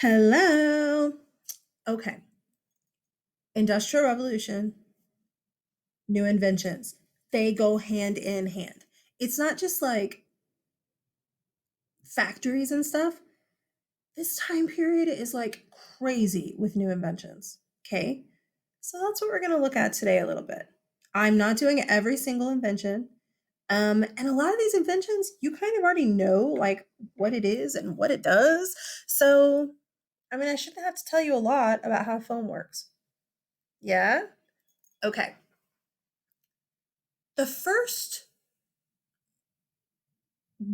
Hello. Okay. Industrial Revolution, new inventions. They go hand in hand. It's not just like factories and stuff. This time period is like crazy with new inventions. Okay. So that's what we're going to look at today a little bit. I'm not doing every single invention. And a lot of these inventions, you kind of already know like what it is and what it does. So, I mean, I shouldn't have to tell you a lot about how foam works. Yeah? Okay. The first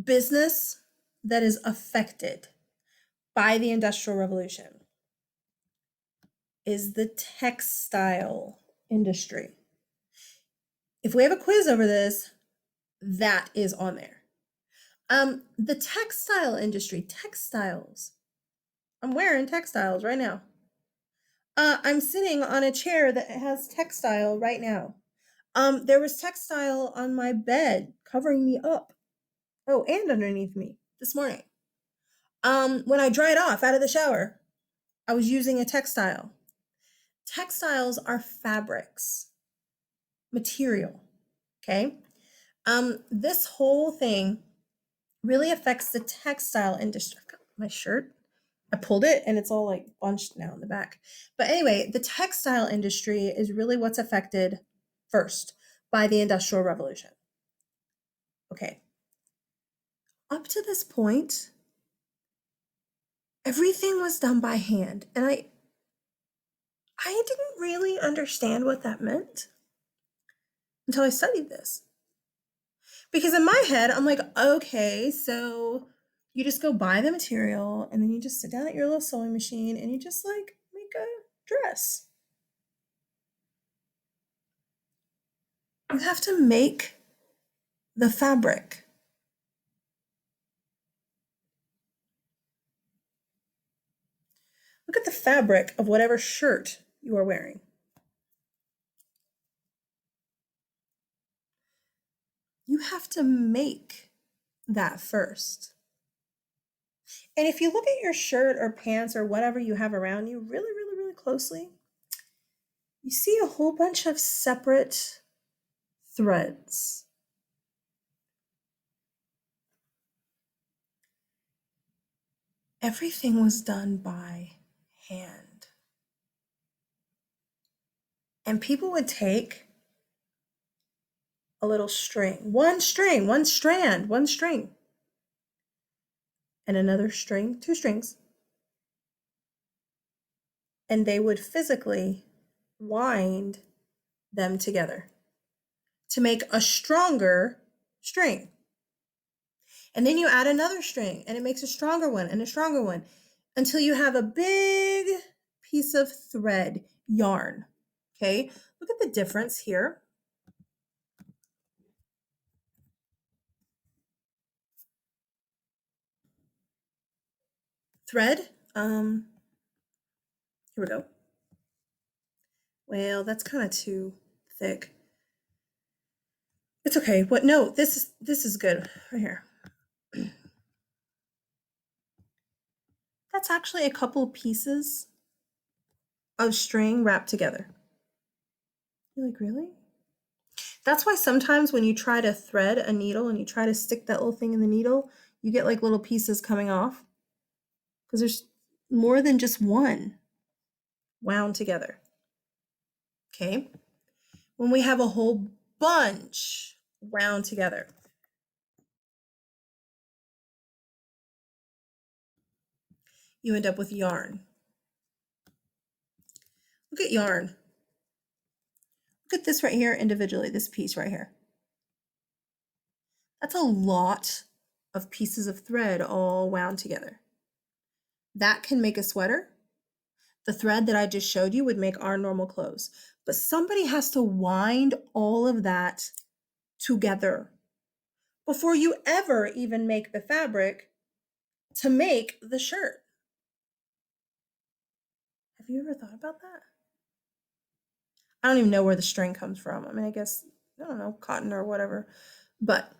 business that is affected by the Industrial Revolution is the textile industry. If we have a quiz over this, that is on there. The textile industry, textiles. I'm wearing textiles right now. I'm sitting on a chair that has textile right now. There was textile on my bed covering me up. Oh, and underneath me this morning. When I dried off out of the shower, I was using a textile. Textiles are fabrics, material. Okay. This whole thing really affects the textile industry. I've got my shirt. I pulled it and it's all like bunched now in the back. But anyway, the textile industry is really what's affected first by the Industrial Revolution. Okay. Up to this point, everything was done by hand. And I didn't really understand what that meant until I studied this. Because in my head, I'm like, okay, so you just go buy the material and then you just sit down at your little sewing machine and you just like make a dress. You have to make the fabric. Look at the fabric of whatever shirt you are wearing. You have to make that first. And if you look at your shirt or pants or whatever you have around you really, really, really closely, you see a whole bunch of separate threads. Everything was done by hand. And people would take a little string, one strand, one string, and another string, two strings, and they would physically wind them together to make a stronger string. And then you add another string and it makes a stronger one and a stronger one until you have a big piece of thread, yarn. Okay, look at the difference here. Thread, here we go. Well, that's kind of too thick. It's okay. What? No, this is good right here. That's actually a couple pieces of string wrapped together. You're like, really? That's why sometimes when you try to thread a needle and you try to stick that little thing in the needle, you get like little pieces coming off because there's more than just one wound together. Okay. When we have a whole bunch wound together, you end up with yarn. Look at yarn. Look at this right here individually, this piece right here. That's a lot of pieces of thread all wound together. That can make a sweater. The thread that I just showed you would make our normal clothes. But somebody has to wind all of that together before you ever even make the fabric to make the shirt. Have you ever thought about that? I don't even know where the string comes from. I mean, I guess, I don't know, cotton or whatever. But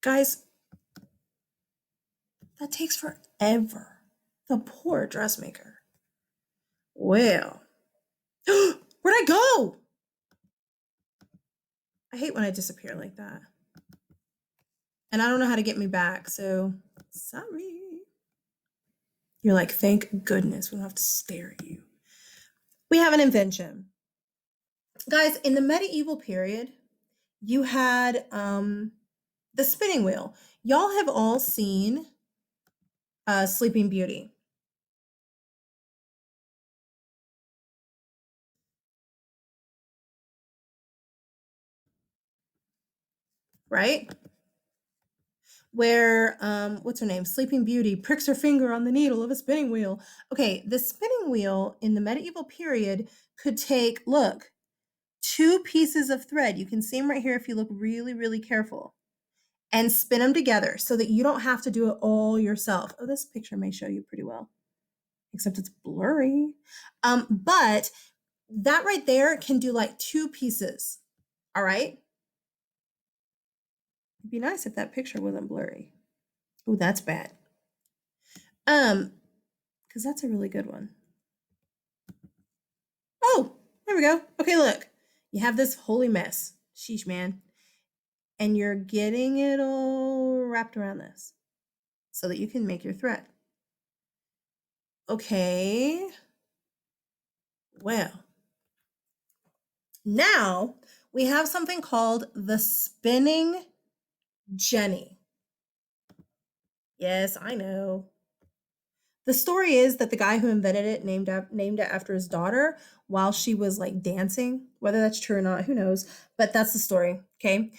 guys, that takes forever. The poor dressmaker. Well, where'd I go? I hate when I disappear like that. And I don't know how to get me back, so sorry. You're like, thank goodness we don't have to stare at you. We have an invention. Guys, in the medieval period, you had the spinning wheel. Y'all have all seen Sleeping Beauty. Right? Where what's her name? Sleeping Beauty pricks her finger on the needle of a spinning wheel. Okay, the spinning wheel in the medieval period could take, look, 2 pieces of thread. You can see them right here if you look really, really careful. And spin them together so that you don't have to do it all yourself. Oh, this picture may show you pretty well, except it's blurry. But that right there can do like 2 pieces. All right. It'd be nice if that picture wasn't blurry. Oh, that's bad. Because that's a really good one. Oh, there we go. Okay, look. You have this holy mess. Sheesh, man. And you're getting it all wrapped around this so that you can make your thread. Okay. Well, now we have something called the spinning jenny. Yes, I know. The story is that the guy who invented it named it after his daughter while she was like dancing. Whether that's true or not, who knows? But that's the story. Okay.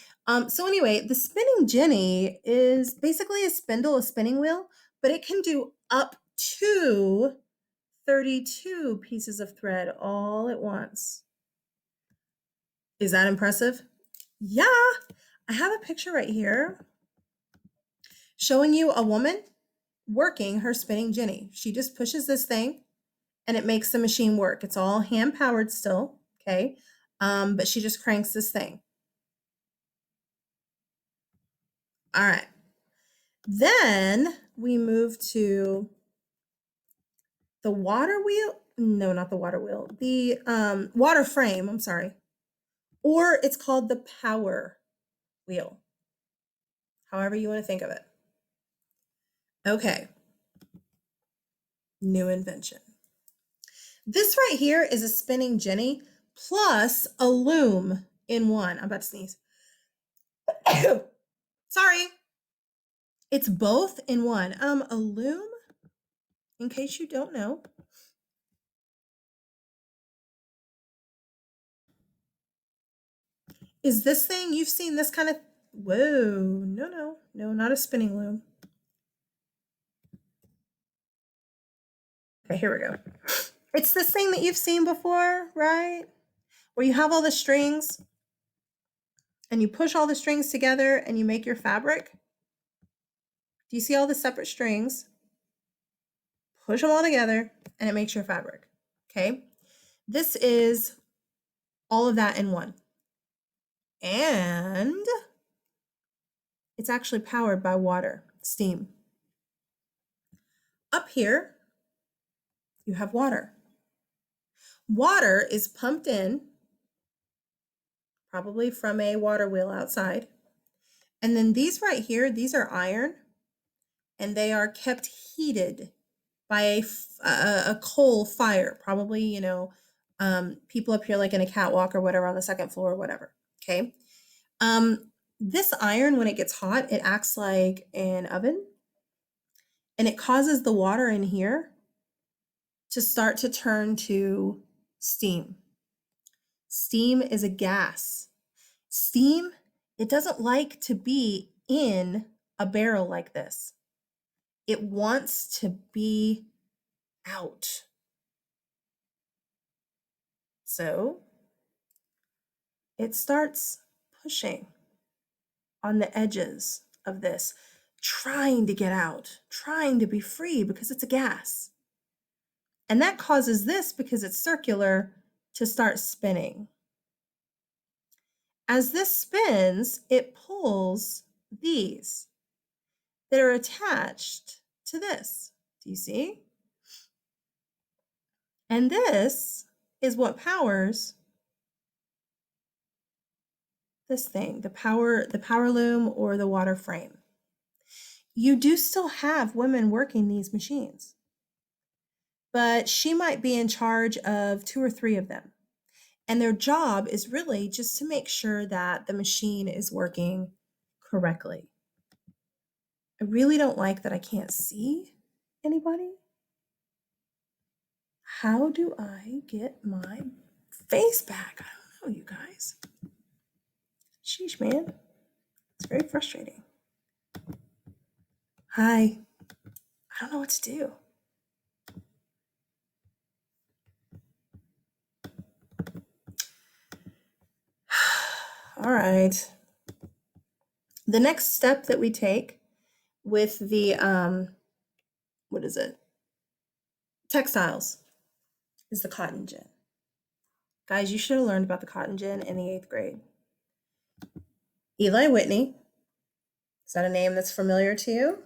So anyway, the spinning jenny is basically a spindle, a spinning wheel, but it can do up to 32 pieces of thread all at once. Is that impressive? Yeah. I have a picture right here showing you a woman working her spinning jenny. She just pushes this thing and it makes the machine work. It's all hand powered still, okay? But she just cranks this thing. All right. Then we move to the water wheel. No, not the water wheel. The water frame, I'm sorry. Or it's called the power wheel. However you want to think of it. Okay. New invention. This right here is a spinning jenny plus a loom in one. I'm about to sneeze. Sorry. It's both in one. A loom, in case you don't know, is this thing. You've seen this kind of, whoa, no, not a spinning loom. Okay, here we go. It's this thing that you've seen before, right? Where you have all the strings and you push all the strings together and you make your fabric. Do you see all the separate strings? Push them all together and it makes your fabric. Okay. This is all of that in one. And it's actually powered by water, steam. Up here, you have water. Water is pumped in, probably from a water wheel outside. And then these right here, these are iron, and they are kept heated by a coal fire, probably, people up here like in a catwalk or whatever on the second floor or whatever, okay? This iron, when it gets hot, it acts like an oven, and it causes the water in here to start to turn to steam. Steam is a gas. Steam, it doesn't like to be in a barrel like this. It wants to be out. So it starts pushing on the edges of this, trying to get out, trying to be free because it's a gas. And that causes this, because it's circular, to start spinning. As this spins, it pulls these that are attached to this. Do you see? And this is what powers this thing, the power loom or the water frame. You do still have women working these machines, but she might be in charge of 2 or 3 of them. And their job is really just to make sure that the machine is working correctly. I really don't like that I can't see anybody. How do I get my face back? I don't know, you guys. Sheesh, man. It's very frustrating. Hi. I don't know what to do. All right. The next step that we take with the, what is it? Textiles is the cotton gin. Guys, you should have learned about the cotton gin in the 8th grade. Eli Whitney, is that a name that's familiar to you?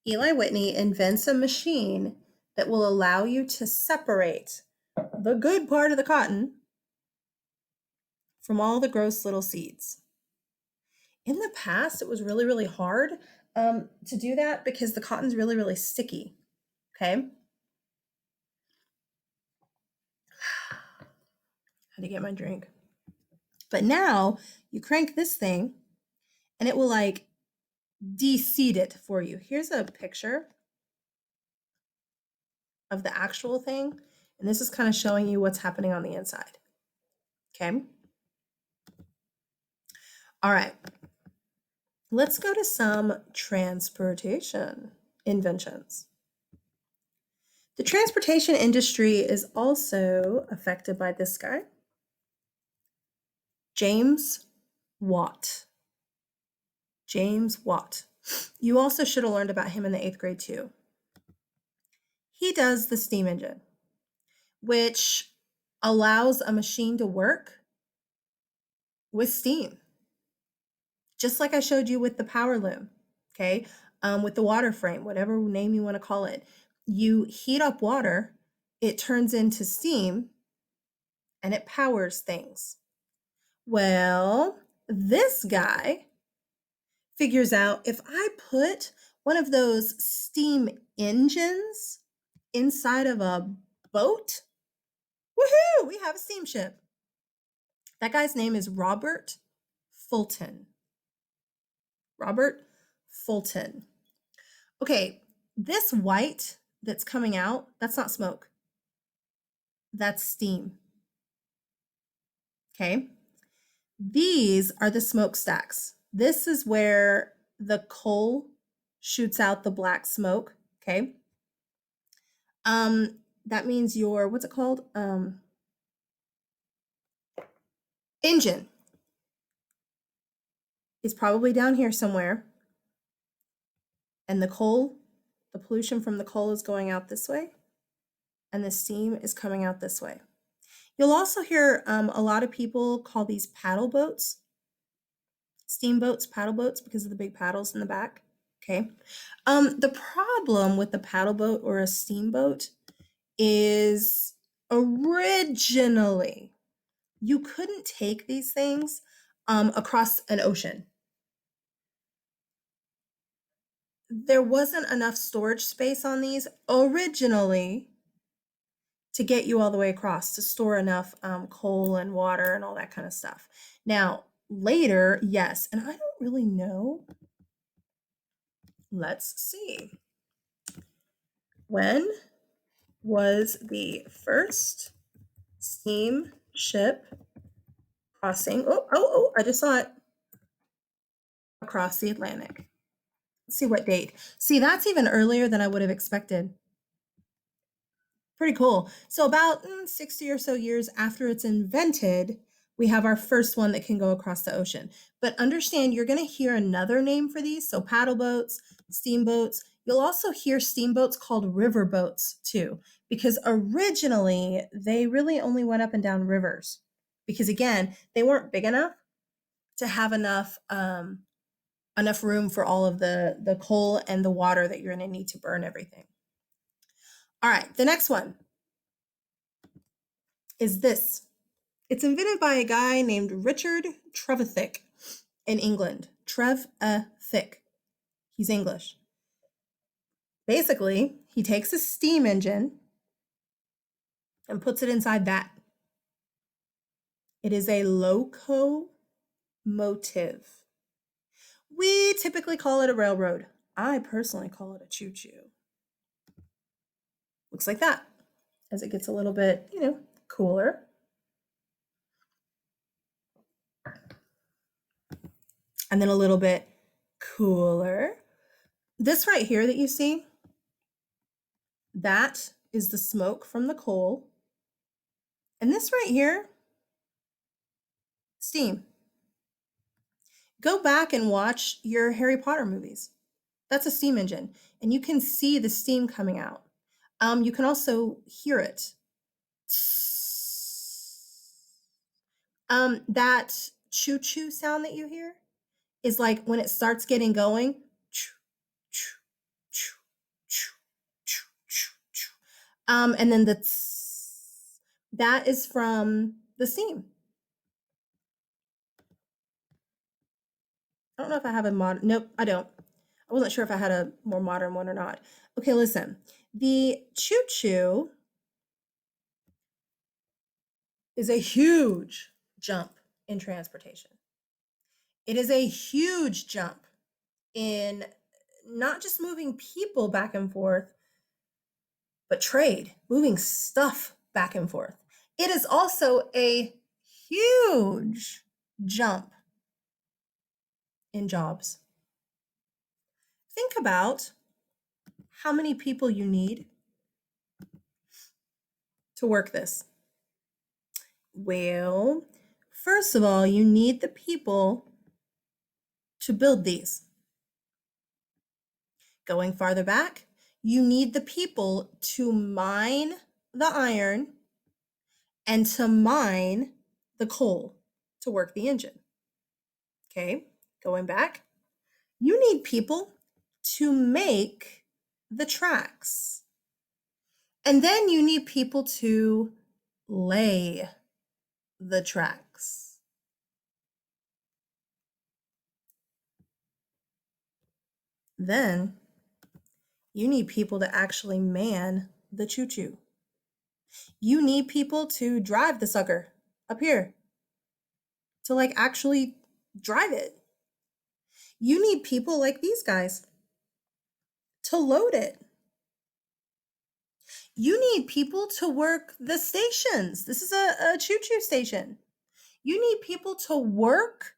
Eli Whitney invents a machine that will allow you to separate the good part of the cotton from all the gross little seeds. In the past, it was really, really hard to do that because the cotton's really, really sticky. Okay. Had to get my drink. But now you crank this thing and it will like de-seed it for you. Here's a picture of the actual thing. And this is kind of showing you what's happening on the inside. Okay. All right. Let's go to some transportation inventions. The transportation industry is also affected by this guy, James Watt. James Watt. You also should have learned about him in the 8th grade too. He does the steam engine, which allows a machine to work with steam. Just like I showed you with the power loom, okay? With the water frame, whatever name you want to call it. You heat up water, it turns into steam, and it powers things. Well, this guy figures out if I put one of those steam engines inside of a boat, woohoo, we have a steamship. That guy's name is Robert Fulton. Robert Fulton. Okay, this white that's coming out, that's not smoke. That's steam. Okay. These are the smokestacks. This is where the coal shoots out the black smoke. Okay. That means your, what's it called? Engine is probably down here somewhere. And the coal, the pollution from the coal is going out this way. And the steam is coming out this way. You'll also hear a lot of people call these paddle boats, steamboats, paddle boats, because of the big paddles in the back. Okay. The problem with the paddle boat or a steamboat is originally you couldn't take these things across an ocean. There wasn't enough storage space on these originally to get you all the way across to store enough coal and water and all that kind of stuff. Now, later, yes, and I don't really know. Let's see. When was the first steamship crossing? Oh, I just saw it. Across the Atlantic. Let's see what date. See, that's even earlier than I would have expected. Pretty cool. So about 60 or so years after it's invented, we have our first one that can go across the ocean. But understand, you're going to hear another name for these. So paddle boats, steamboats. You'll also hear steamboats called river boats too, because originally they really only went up and down rivers because again, they weren't big enough to have enough room for all of the coal and the water that you're going to need to burn everything. All right, the next one. is this. It's invented by a guy named Richard Trevithick in England. Trevithick. He's English. Basically, he takes a steam engine and puts it inside that. It is a locomotive. We typically call it a railroad. I personally call it a choo-choo. Looks like that as it gets a little bit, cooler. And then a little bit cooler. This right here that you see, that is the smoke from the coal. And this right here, steam. Go back and watch your Harry Potter movies. That's a steam engine, and you can see the steam coming out. You can also hear it. That choo-choo sound that you hear is like when it starts getting going. And then that is from the steam. I don't know if I have a modern, nope, I don't. I wasn't sure if I had a more modern one or not. Okay, listen. The choo-choo is a huge jump in transportation. It is a huge jump in not just moving people back and forth, but trade, moving stuff back and forth. It is also a huge jump in jobs. Think about how many people you need to work this. Well, first of all, you need the people to build these. Going farther back, you need the people to mine the iron and to mine the coal to work the engine. Okay, going back, you need people to make the tracks. And then you need people to lay the tracks. Then you need people to actually man the choo-choo. You need people to drive the sucker up here, to like actually drive it. You need people like these guys to load it. You need people to work the stations. This is a choo-choo station. You need people to work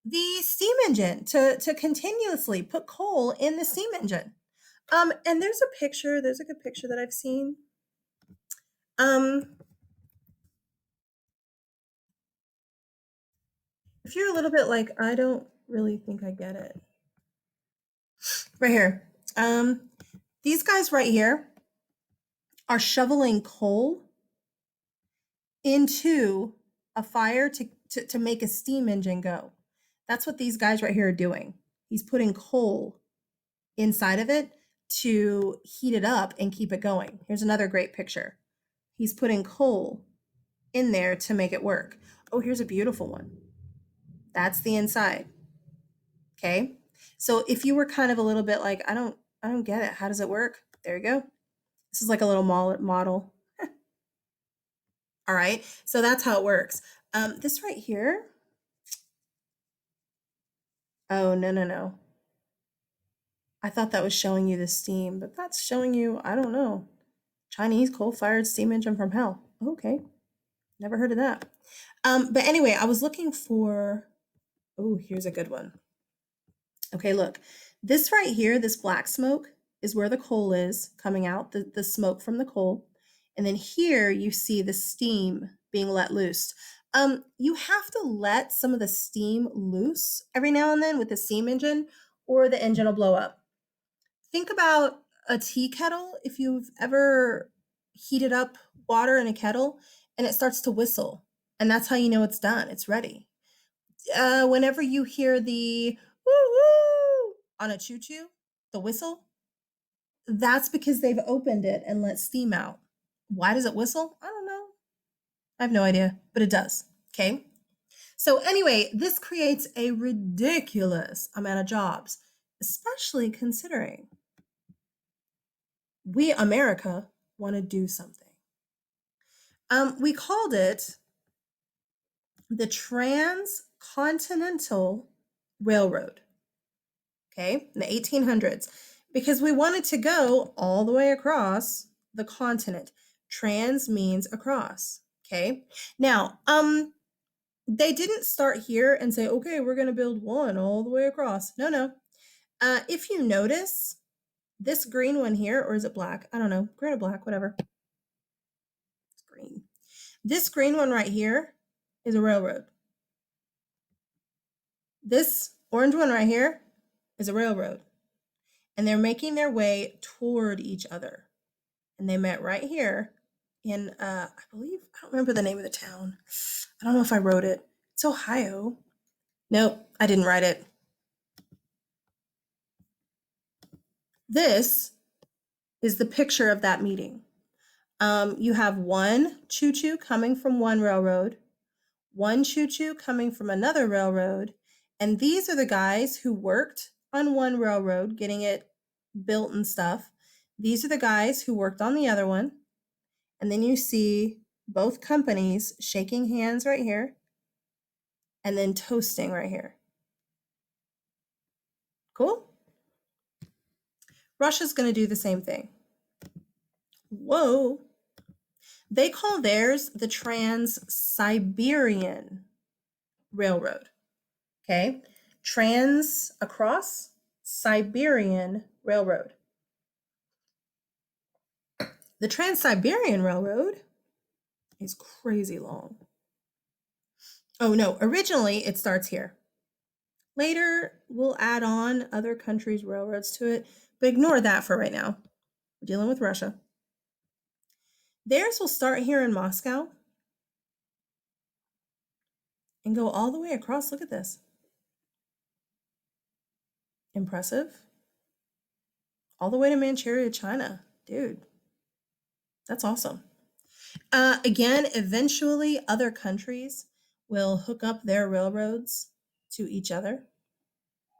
the steam engine, to continuously put coal in the steam engine. And there's a good picture that I've seen. If you're a little bit like, I don't really think I get it. Right here. These guys right here are shoveling coal into a fire to make a steam engine go. That's what these guys right here are doing. He's putting coal inside of it to heat it up and keep it going. Here's another great picture. He's putting coal in there to make it work. Oh, here's a beautiful one. That's the inside. Okay. So if you were kind of a little bit like, I don't get it. How does it work? There you go. This is like a little model. All right. So that's how it works. This right here. Oh, no. I thought that was showing you the steam, but that's showing you, I don't know, Chinese coal-fired steam engine from hell. Okay. Never heard of that. But anyway, I was looking for, oh, here's a good one. Okay, look, this right here, this black smoke is where the coal is coming out, the smoke from the coal. And then here you see the steam being let loose. You have to let some of the steam loose every now and then with the steam engine, or the engine will blow up. Think about a tea kettle. If you've ever heated up water in a kettle and it starts to whistle, and that's how you know it's done, it's ready. Whenever you hear the woo woo on a choo-choo, the whistle, that's because they've opened it and let steam out. Why does it whistle? I don't know. I have no idea, but it does. Okay. So anyway, this creates a ridiculous amount of jobs, especially considering we, America, want to do something. We called it the Transcontinental Railroad, okay, in the 1800s, because we wanted to go all the way across the continent. Trans means across, okay? Now, they didn't start here and say, okay, we're going to build one all the way across. No, no. If you notice, this green one here, or is it black? I don't know. Green or black, whatever. It's green. This green one right here is a railroad. This orange one right here is a railroad. And they're making their way toward each other. And they met right here in, I believe, I don't remember the name of the town. I don't know if I wrote it. It's Ohio. Nope, I didn't write it. This is the picture of that meeting. You have one choo-choo coming from one railroad, one choo-choo coming from another railroad, and these are the guys who worked on one railroad getting it built and stuff. These are the guys who worked on the other one. And then you see both companies shaking hands right here and then toasting right here. Cool? Russia's going to do the same thing. Whoa. They call theirs the Trans-Siberian Railroad. Okay? Trans across Siberian Railroad. The Trans-Siberian Railroad is crazy long. Oh no, originally it starts here. Later, we'll add on other countries' railroads to it, but ignore that for right now. We're dealing with Russia. Theirs will start here in Moscow and go all the way across. Look at this. Impressive. All the way to Manchuria, China. Dude, that's awesome. Again, eventually other countries will hook up their railroads to each other.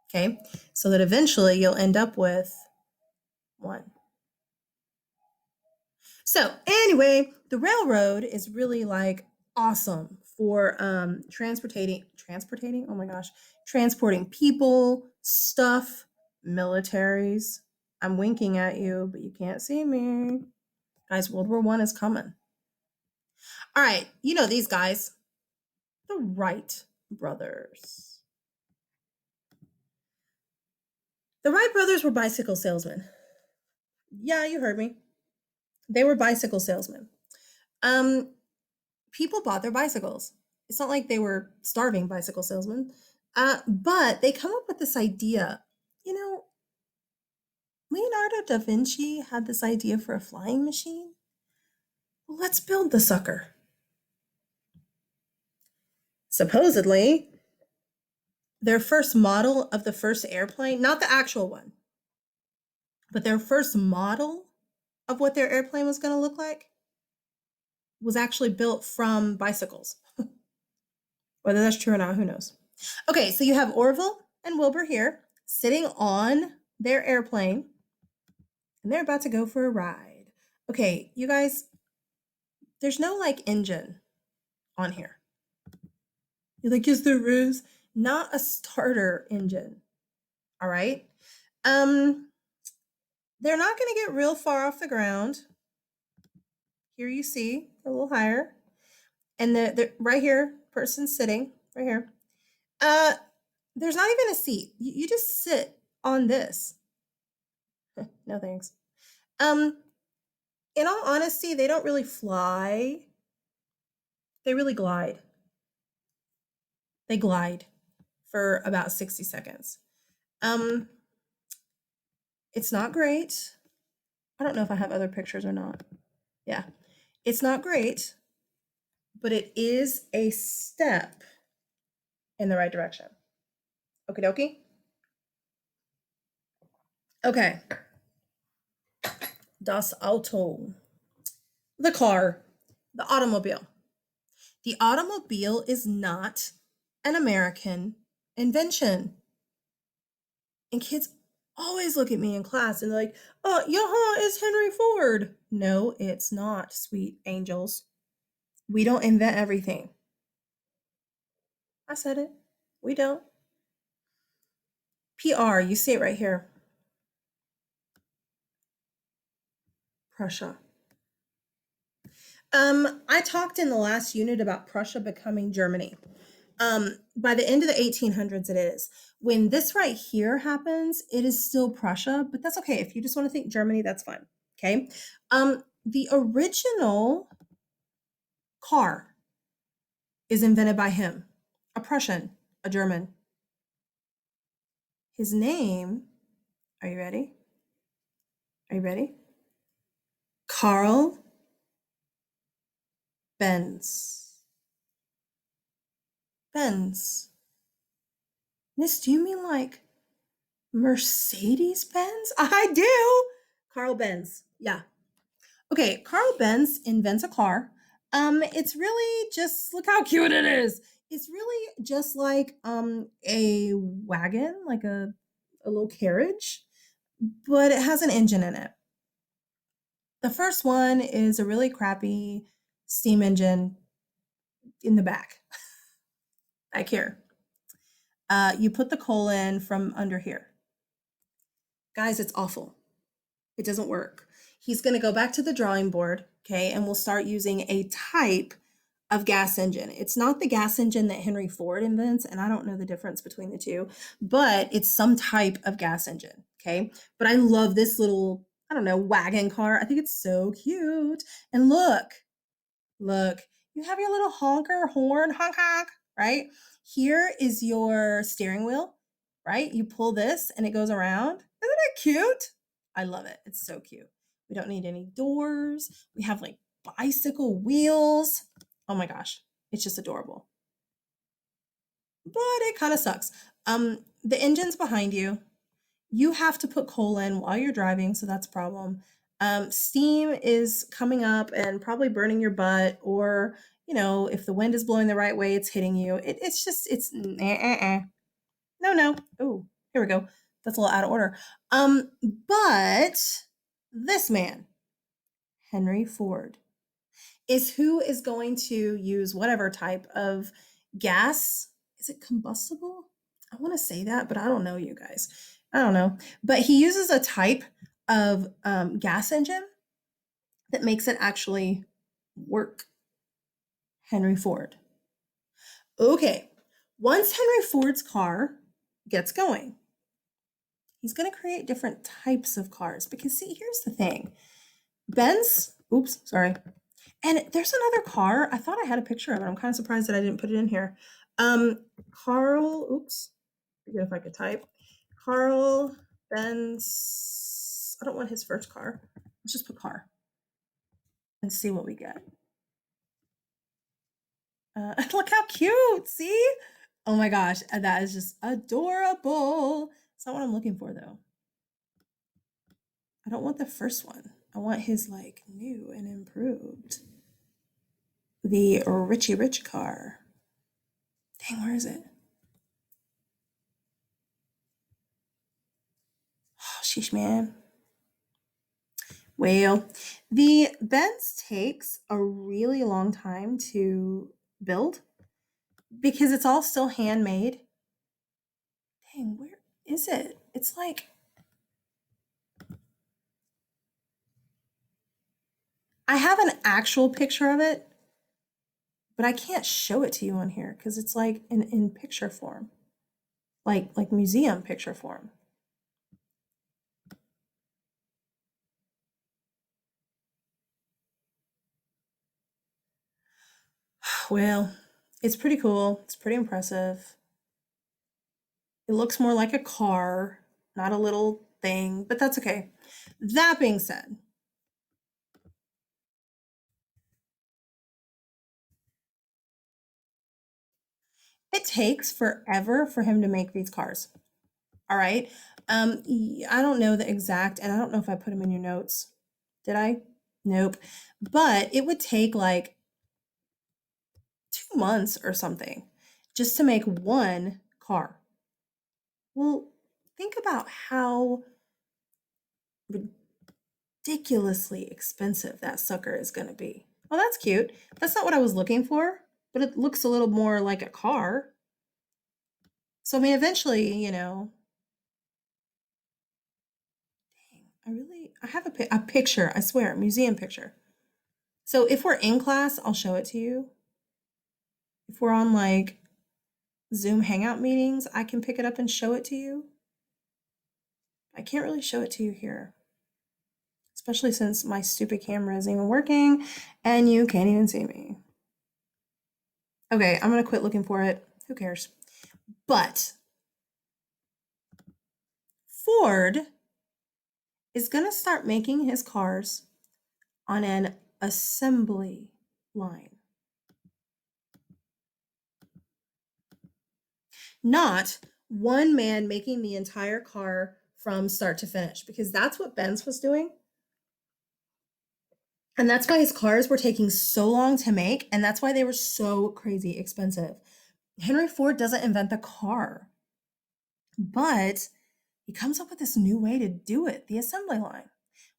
Okay, so that eventually you'll end up with one. So anyway, the railroad is really like awesome for transporting, oh my gosh, transporting people, stuff, militaries. I'm winking at you, but you can't see me. Guys, World War I is coming. All right, you know these guys, the Wright brothers. The Wright brothers were bicycle salesmen. Yeah, you heard me. They were bicycle salesmen. People bought their bicycles. It's not like they were starving bicycle salesmen, but they come up with this idea. You know, Leonardo da Vinci had this idea for a flying machine. Well, let's build the sucker. Supposedly, their first model of the first airplane, not the actual one, but their first model of what their airplane was going to look like was actually built from bicycles. Whether that's true or not, who knows? Okay, so you have Orville and Wilbur here sitting on their airplane, and they're about to go for a ride. Okay, you guys, there's no like engine on here. You're like, yes, there is. Not a starter engine. All right. They're not going to get real far off the ground. Here you see a little higher, and the right here, person sitting right here. There's not even a seat. You just sit on this. No thanks. In all honesty, they don't really fly. They really glide. They glide for about 60 seconds. It's not great. I don't know if I have other pictures or not. Yeah. It's not great, but it is a step in the right direction. Okie dokie. Okay. Das Auto. The car, the automobile. The automobile is not an American invention. And kids always look at me in class and they're like, oh, yeah, it's Henry Ford. No, it's not, sweet angels. We don't invent everything. I said it. We don't. PR, you see it right here. Prussia. I talked in the last unit about Prussia becoming Germany. By the end of the 1800s, it is. When this right here happens, it is still Prussia, but that's okay. If you just want to think Germany, that's fine. Okay. The original car is invented by him, a Prussian, a German. His name, are you ready? Are you ready? Carl Benz. Benz. Miss, do you mean like Mercedes Benz? I do. Carl Benz. Yeah. Okay, Carl Benz invents a car. It's really just look how cute it is. It's really just like a wagon, like a little carriage, but it has an engine in it. The first one is a really crappy steam engine in the back here. You put the coal in from under here. Guys, it's awful. It doesn't work. He's going to go back to the drawing board, okay, and we'll start using a type of gas engine. It's not the gas engine that Henry Ford invents, and I don't know the difference between the two, but it's some type of gas engine, okay? But I love this little, I don't know, wagon car. I think it's so cute. And look, you have your little honker horn, honk honk, right? Here is your steering wheel, right? You pull this and it goes around. Isn't it cute? I love it. It's so cute. We don't need any doors. We have like bicycle wheels. Oh my gosh, it's just adorable. But it kind of sucks. The engine's behind you. You have to put coal in while you're driving, so that's a problem. Steam is coming up and probably burning your butt, or if the wind is blowing the right way, it's hitting you. It's just no. Oh, here we go. That's a little out of order. But this man, Henry Ford, is who is going to use whatever type of gas. Is it combustible? I want to say that, but I don't know, you guys. I don't know. But he uses a type of gas engine that makes it actually work. Henry Ford. Okay. Once Henry Ford's car gets going, he's going to create different types of cars because, see, here's the thing. Benz, oops, sorry. And there's another car. I thought I had a picture of it. I'm kind of surprised that I didn't put it in here. Carl, oops, forget if I could type. Carl Benz. I don't want his first car. Let's just put car and see what we get. Look how cute. See? Oh my gosh, that is just adorable. It's not what I'm looking for though. I don't want the first one. I want his like new and improved. The Richie Rich car. Dang, where is it? Oh, sheesh, man. Well, the Benz takes a really long time to build because it's all still handmade. Dang, where is it? It's like, I have an actual picture of it, but I can't show it to you on here because it's like in picture form, like museum picture form. Well, it's pretty cool. It's pretty impressive. It looks more like a car, not a little thing, but that's okay. That being said, it takes forever for him to make these cars. All right. I don't know the exact, and I don't know if I put them in your notes. Did I? Nope. But it would take like 2 months or something just to make one car. Well, think about how ridiculously expensive that sucker is going to be. Well, that's cute. That's not what I was looking for, but it looks a little more like a car. So, I mean, eventually, I have a picture, I swear, a museum picture. So, if we're in class, I'll show it to you. If we're on like Zoom Hangout meetings, I can pick it up and show it to you. I can't really show it to you here, especially since my stupid camera isn't even working and you can't even see me. Okay, I'm gonna quit looking for it. Who cares? But Ford is gonna start making his cars on an assembly line. Not one man making the entire car from start to finish, because that's what Benz was doing. And that's why his cars were taking so long to make, and that's why they were so crazy expensive. Henry Ford doesn't invent the car, but he comes up with this new way to do it, the assembly line,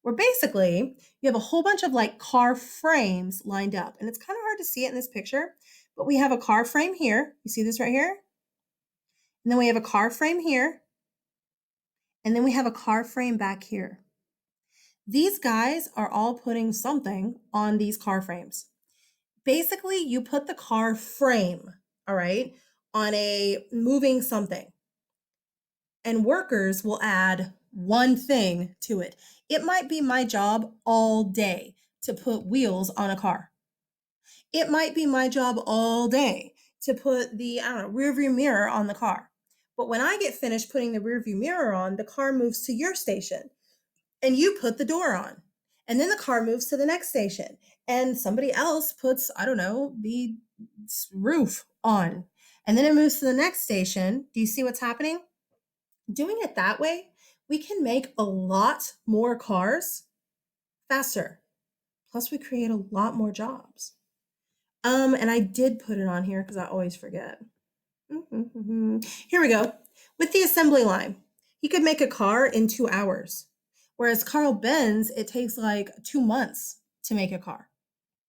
where basically you have a whole bunch of like car frames lined up. And it's kind of hard to see it in this picture, but we have a car frame here. You see this right here? And then we have a car frame here. And then we have a car frame back here. These guys are all putting something on these car frames. Basically, you put the car frame, all right, on a moving something, and workers will add one thing to it. It might be my job all day to put wheels on a car. It might be my job all day to put the, rear view mirror on the car. But when I get finished putting the rear view mirror on, the car moves to your station and you put the door on. And then the car moves to the next station and somebody else puts, the roof on. And then it moves to the next station. Do you see what's happening? Doing it that way, we can make a lot more cars faster. Plus, we create a lot more jobs. And I did put it on here because I always forget. Here we go. With the assembly line, he could make a car in 2 hours. Whereas Carl Benz, it takes like 2 months to make a car.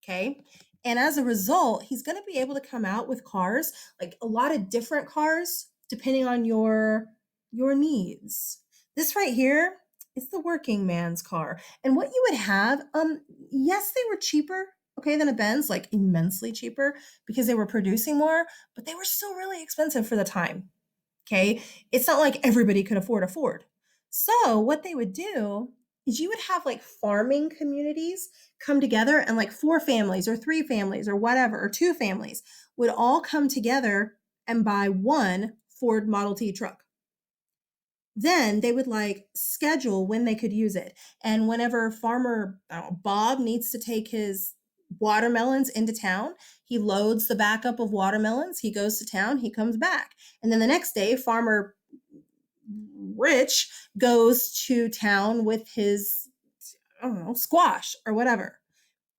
Okay. And as a result, he's going to be able to come out with cars, like a lot of different cars, depending on your needs. This right here is the working man's car. And what you would have, yes, they were cheaper, okay, than a Benz, like immensely cheaper because they were producing more, but they were still really expensive for the time. Okay. It's not like everybody could afford a Ford. So what they would do is you would have like farming communities come together, and like 4 families or 3 families or whatever, or 2 families would all come together and buy one Ford Model T truck. Then they would like schedule when they could use it. And whenever farmer Bob needs to take his watermelons into town, he loads the backup of watermelons, he goes to town, he comes back. And then the next day, farmer Rich goes to town with his, squash or whatever.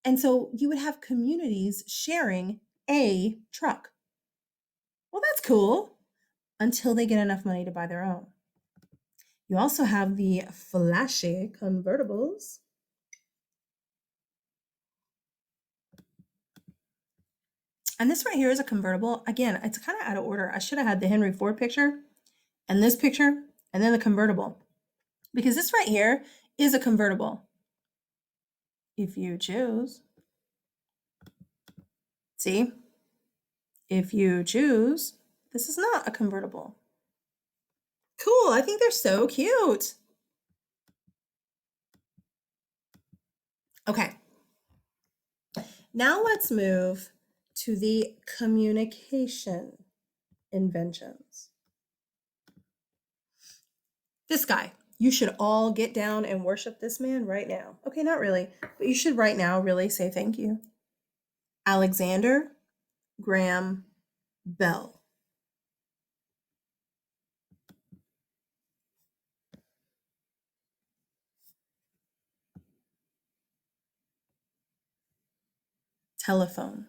And so you would have communities sharing a truck. Well, that's cool until they get enough money to buy their own. You also have the flashy convertibles. And this right here is a convertible. Again, it's kind of out of order. I should have had the Henry Ford picture and this picture and then the convertible, because this right here is a convertible. If you choose. See? If you choose, this is not a convertible. Cool. I think they're so cute. Okay. Now let's move to the communication inventions. This guy, you should all get down and worship this man right now. Okay, not really, but you should right now really say thank you. Alexander Graham Bell. Telephone.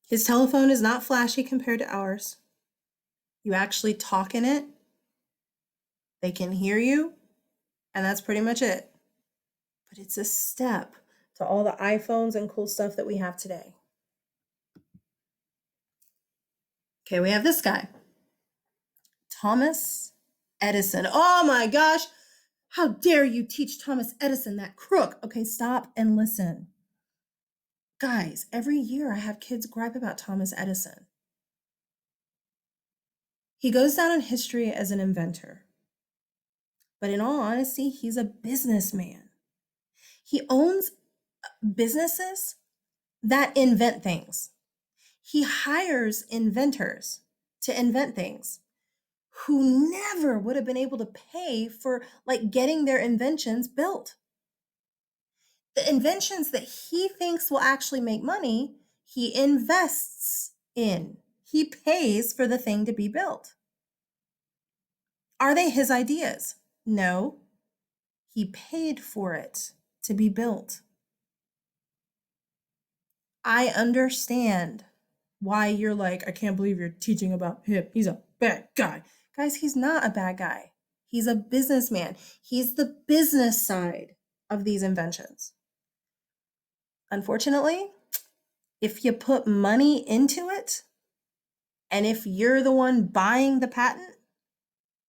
His telephone is not flashy compared to ours. You actually talk in it, they can hear you, and that's pretty much it. But it's a step to all the iPhones and cool stuff that we have today. Okay, we have this guy, Thomas Edison. Oh my gosh, how dare you teach Thomas Edison that crook? Okay, stop and listen. Guys, every year I have kids gripe about Thomas Edison. He goes down in history as an inventor. But in all honesty, he's a businessman. He owns businesses that invent things. He hires inventors to invent things who never would have been able to pay for like getting their inventions built. The inventions that he thinks will actually make money, he invests in. He pays for the thing to be built. Are they his ideas? No. He paid for it to be built. I understand why you're like, I can't believe you're teaching about him. He's a bad guy. Guys, he's not a bad guy. He's a businessman. He's the business side of these inventions. Unfortunately, if you put money into it, and if you're the one buying the patent,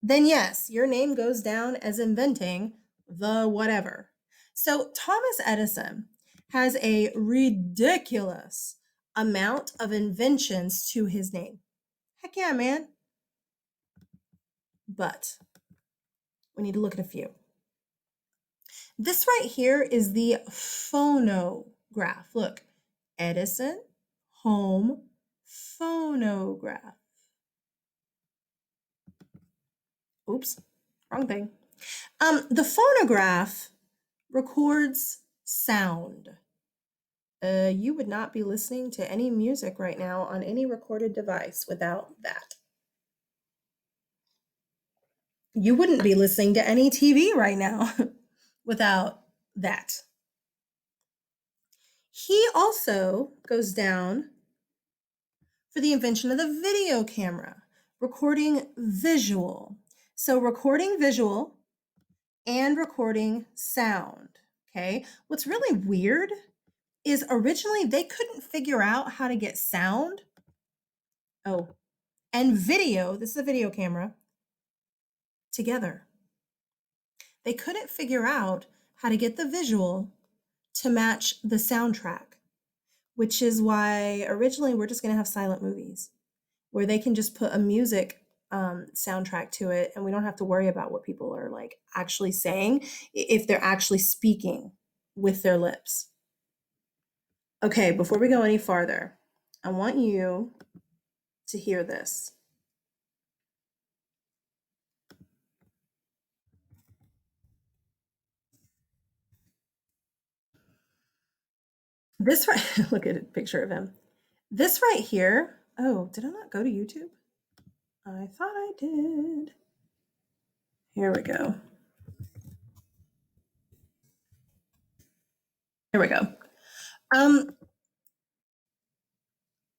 then yes, your name goes down as inventing the whatever. So Thomas Edison has a ridiculous amount of inventions to his name. Heck yeah, man. But we need to look at a few. This right here is the phonograph. Look, Edison, home, phonograph. Oops, wrong thing. The phonograph records sound. You would not be listening to any music right now on any recorded device without that. You wouldn't be listening to any TV right now without that. He also goes down for the invention of the video camera, recording visual. So recording visual and recording sound, okay? What's really weird is originally they couldn't figure out how to get sound. Oh, and video, this is a video camera, together. They couldn't figure out how to get the visual to match the soundtrack, which is why originally we're just going to have silent movies where they can just put a music soundtrack to it and we don't have to worry about what people are like actually saying if they're actually speaking with their lips. Okay, before we go any farther, I want you to hear this. This right, look at a picture of him. This right here, oh, did I not go to YouTube? I thought I did. Here we go. Here we go.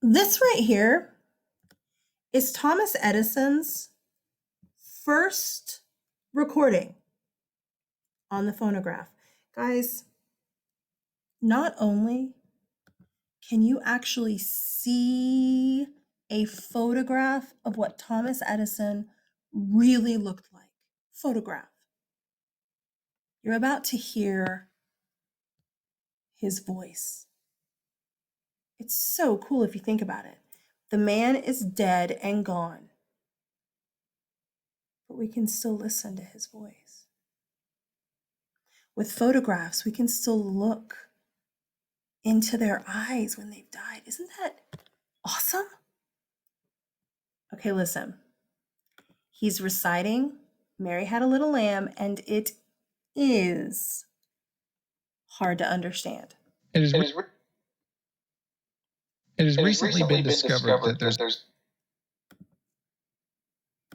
This right here is Thomas Edison's first recording on the phonograph. Guys, not only can you actually see a photograph of what Thomas Edison really looked like, photograph, you're about to hear his voice. It's so cool if you think about it. The man is dead and gone, but we can still listen to his voice. With photographs, we can still look into their eyes when they've died. Isn't that awesome? Okay, listen. He's reciting Mary Had a Little Lamb, and it is hard to understand. It has recently been discovered that there's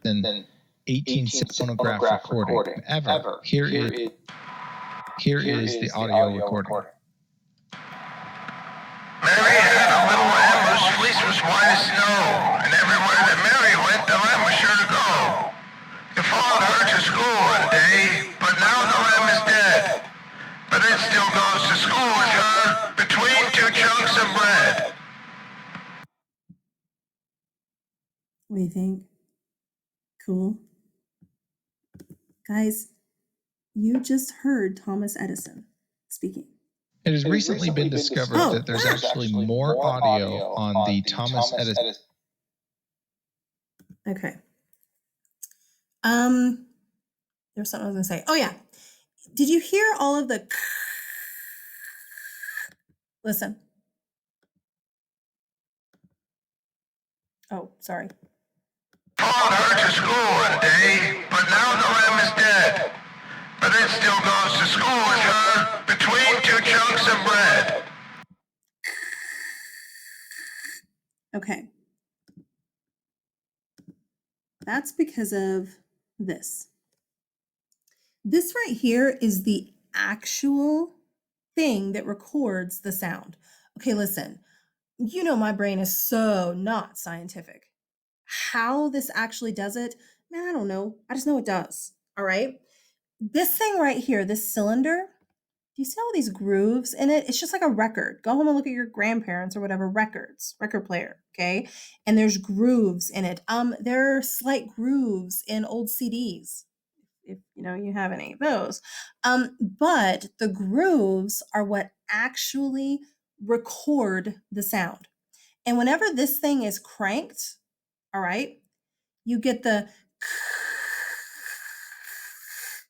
an 18 phonograph recording ever. Here is the audio recording. Mary had a little lamb whose fleece was white as snow, and everywhere that Mary went, the lamb was sure to go. It followed her to school one day, but now the lamb is dead. But it still goes to school with her between two chunks of bread. What do you think? Cool. Guys, you just heard Thomas Edison speaking. It has recently been discovered that there's actually more audio on the Thomas Edison. Okay. There's something I was gonna say. Oh yeah. Did you hear all of the listen? Oh, sorry. Followed her to school one day, but now the lamb is dead. But it still goes to school with her between two chunks of bread. Okay. That's because of this. This right here is the actual thing that records the sound. Okay, listen. You know my brain is so not scientific. How this actually does it, man, I don't know. I just know it does. All right. This thing right here, this cylinder, do you see all these grooves in it? It's just like a record. Go home and look at your grandparents or whatever record player, okay? And there's grooves in it. There are slight grooves in old CDs, if you have any of those. But the grooves are what actually record the sound. And whenever this thing is cranked, all right, you get the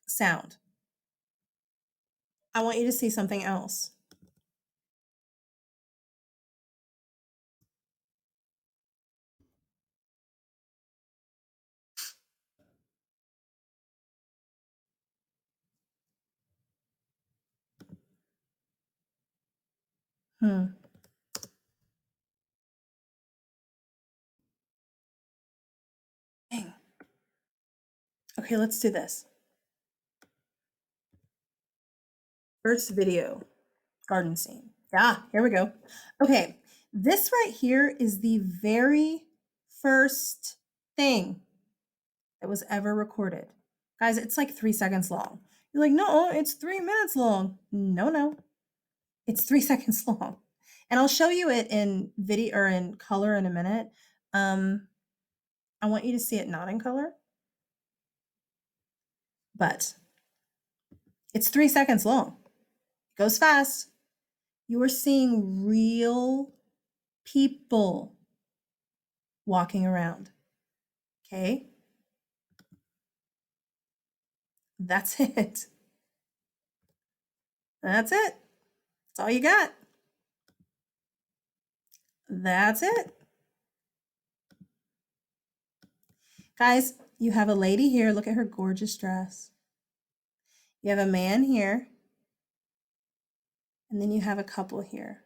sound. I want you to see something else. Hmm. Dang. Okay, let's do this. First video, garden scene. Yeah, here we go. Okay, this right here is the very first thing that was ever recorded. Guys, it's like 3 seconds long. You're like, no, it's 3 minutes long. No, it's 3 seconds long. And I'll show you it in video or in color in a minute. I want you to see it not in color, but it's 3 seconds long. It goes fast. You are seeing real people walking around. Okay? That's it. That's it. That's all you got. That's it. Guys, you have a lady here. Look at her gorgeous dress. You have a man here. And then you have a couple here.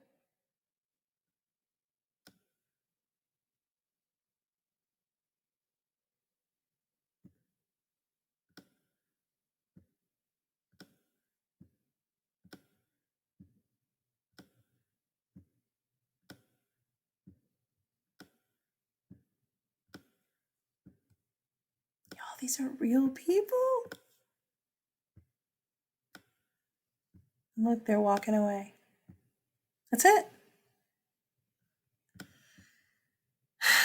Y'all, these are real people. Look, they're walking away. That's it.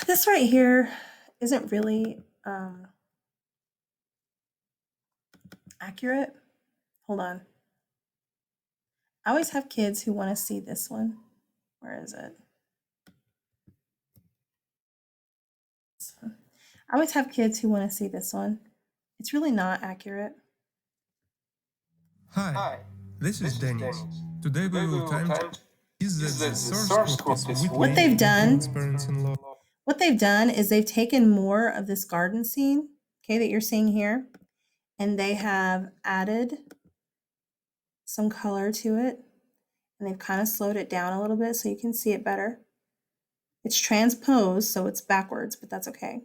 This right here isn't really accurate. Hold on. I always have kids who want to see this one. Where is it? I always have kids who want to see this one. It's really not accurate. Hi, this is Dennis. Today we will time is that the source code is with What they've done, parents-in-law. what they've done is they've taken more of this garden scene, okay, that you're seeing here, and they have added some color to it, and they've kind of slowed it down a little bit so you can see it better. It's transposed, so it's backwards, but that's okay.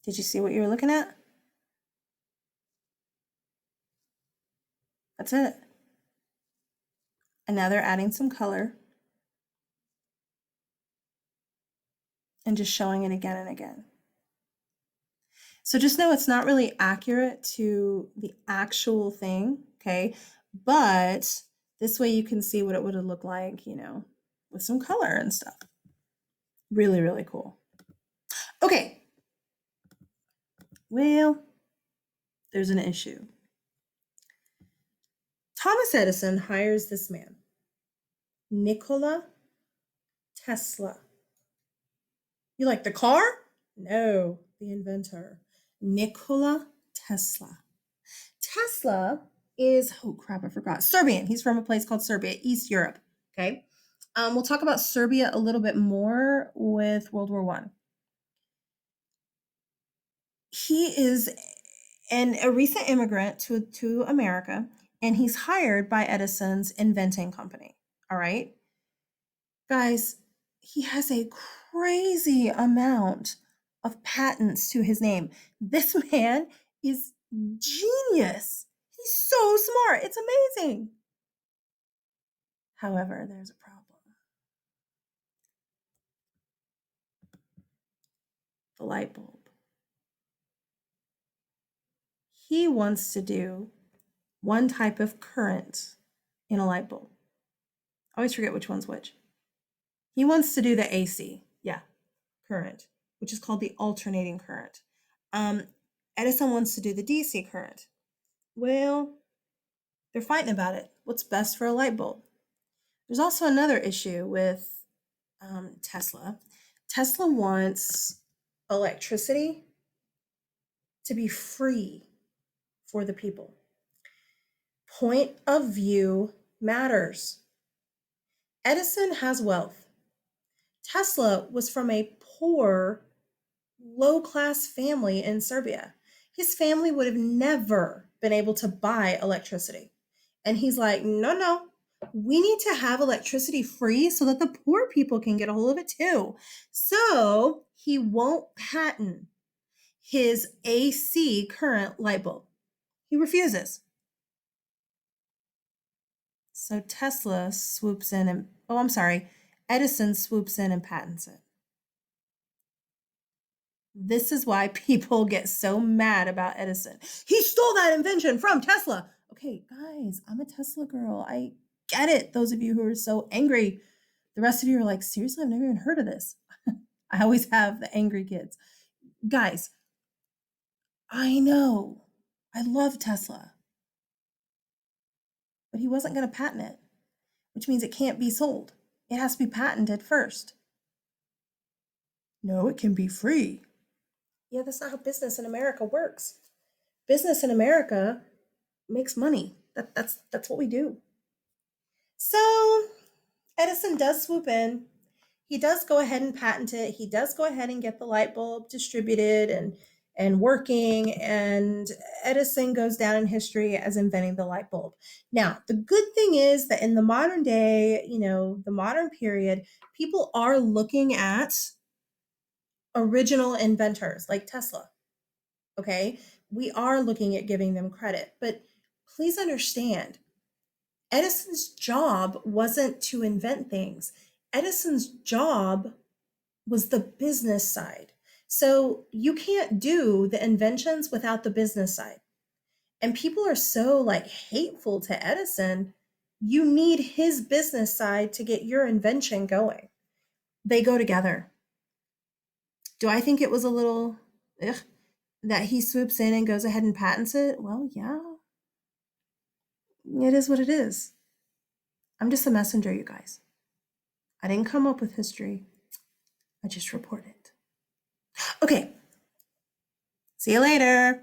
Did you see what you were looking at? That's it. And now they're adding some color and just showing it again and again. So just know it's not really accurate to the actual thing, okay? But this way you can see what it would have looked like, you know, with some color and stuff. Really, really cool. Okay. Well, there's an issue. Thomas Edison hires this man, Nikola Tesla. You like the car? No, the inventor, Nikola Tesla. Tesla is, oh crap, I forgot, Serbian. He's from a place called Serbia, East Europe, okay? We'll talk about Serbia a little bit more with World War I. He is a recent immigrant to America, and he's hired by Edison's inventing company, all right? Guys, he has a crazy amount of patents to his name. This man is genius. He's so smart. It's amazing. However, there's a problem. The light bulb. He wants to do one type of current in a light bulb. I always forget which one's which. He wants to do the AC, yeah, current, which is called the alternating current. Edison wants to do the DC current. Well, they're fighting about it. What's best for a light bulb? There's also another issue with Tesla. Tesla wants electricity to be free for the people. Point of view matters. Edison has wealth. Tesla was from a poor, low-class family in Serbia. His family would have never been able to buy electricity. And he's like, no, we need to have electricity free so that the poor people can get a hold of it too. So he won't patent his AC current light bulb. He refuses. So Tesla swoops in and, Edison swoops in and patents it. This is why people get so mad about Edison. He stole that invention from Tesla. Okay, guys, I'm a Tesla girl. I get it. Those of you who are so angry, the rest of you are like, seriously, I've never even heard of this. I always have the angry kids. Guys, I know. I love Tesla. But he wasn't going to patent it, which means it can't be sold. It has to be patented first. No, it can be free. Yeah, that's not how business in America works. Business in America makes money. That's what we do. So Edison does swoop in. He does go ahead and patent it. He does go ahead and get the light bulb distributed and working. And Edison goes down in history as inventing the light bulb. Now, the good thing is that in the modern day, the modern period, people are looking at original inventors like Tesla. Okay? We are looking at giving them credit. But please understand, Edison's job wasn't to invent things. Edison's job was the business side. So you can't do the inventions without the business side. And people are so hateful to Edison. You need his business side to get your invention going. They go together. Do I think it was a little that he swoops in and goes ahead and patents it? Well, yeah. It is what it is. I'm just a messenger, you guys. I didn't come up with history. I just report it. Okay. See you later.